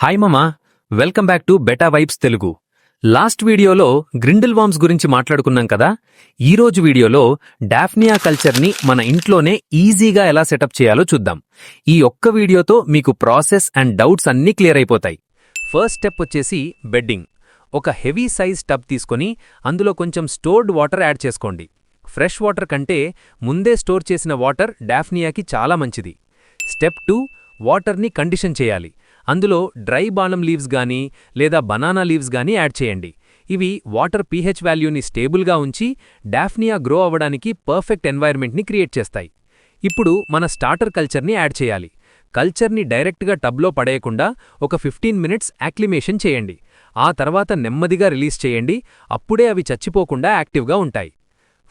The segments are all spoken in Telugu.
హాయ్ మామా, welcome back to beta vibes Telugu. Last వీడియోలో గ్రిండిల్ వామ్స్ గురించి మాట్లాడుకున్నాం కదా. ఈరోజు వీడియోలో డాఫ్నియా కల్చర్ని మన ఇంట్లోనే ఈజీగా ఎలా సెటప్ చేయాలో చూద్దాం. ఈ ఒక్క వీడియోతో మీకు ప్రాసెస్ అండ్ డౌట్స్ అన్నీ క్లియర్ అయిపోతాయి. ఫస్ట్ స్టెప్ వచ్చేసి బెడ్డింగ్. ఒక హెవీ సైజ్ టబ్ తీసుకొని అందులో కొంచెం స్టోర్డ్ వాటర్ యాడ్ చేసుకోండి. ఫ్రెష్ వాటర్ కంటే ముందే స్టోర్ చేసిన వాటర్ డాఫ్నియాకి చాలా మంచిది. స్టెప్ 2, వాటర్ని కండిషన్ చేయాలి. అందులో డ్రై బానం లీవ్స్ గానీ లేదా బనానా లీవ్స్ గానీ యాడ్ చేయండి. ఇవి వాటర్ pH వాల్యూని స్టేబుల్గా ఉంచి డాఫ్నియా గ్రో అవ్వడానికి పర్ఫెక్ట్ ఎన్వైర్మెంట్ని క్రియేట్ చేస్తాయి. ఇప్పుడు మన స్టార్టర్ కల్చర్ని యాడ్ చేయాలి. కల్చర్ని డైరెక్ట్గా టబ్లో పడేయకుండా ఒక 15 మినిట్స్ యాక్లిమేషన్ చేయండి. ఆ తర్వాత నెమ్మదిగా రిలీజ్ చేయండి. అప్పుడే అవి చచ్చిపోకుండా యాక్టివ్గా ఉంటాయి.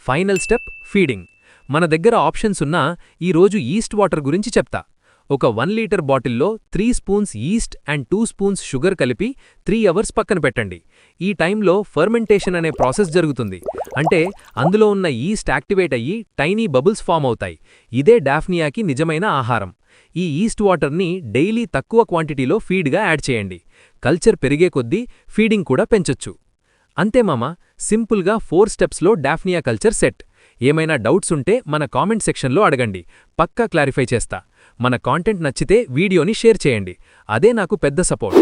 Final step feeding. మన దగ్గర ఆప్షన్స్ ఉన్నా ఈరోజు ఈస్ట్ వాటర్ గురించి చెప్తా. ఒక 1 లీటర్ బాటిల్లో 3 spoons east and 2 spoons sugar కలిపి 3 అవర్స్ పక్కన పెట్టండి. ఈ టైంలో ఫర్మెంటేషన్ అనే ప్రాసెస్ జరుగుతుంది. అంటే అందులో ఉన్న ఈస్ట్ యాక్టివేట్ అయ్యి టైనీ బబుల్స్ ఫామ్ అవుతాయి. ఇదే డాఫ్నియాకి నిజమైన ఆహారం. ఈ ఈస్ట్ వాటర్ని డైలీ తక్కువ క్వాంటిటీలో ఫీడ్గా యాడ్ చేయండి. కల్చర్ పెరిగే కొద్దీ ఫీడింగ్ కూడా పెంచొచ్చు. అంతే మామా, సింపుల్గా 4 స్టెప్స్లో డాఫ్నియా కల్చర్ సెట్. ఏమైనా డౌట్స్ ఉంటే మన కామెంట్ సెక్షన్లో అడగండి, పక్కా క్లారిఫై చేస్తా. మన కాంటెంట్ నచ్చితే వీడియోని షేర్ చేయండి. అదే నాకు పెద్ద సపోర్ట్.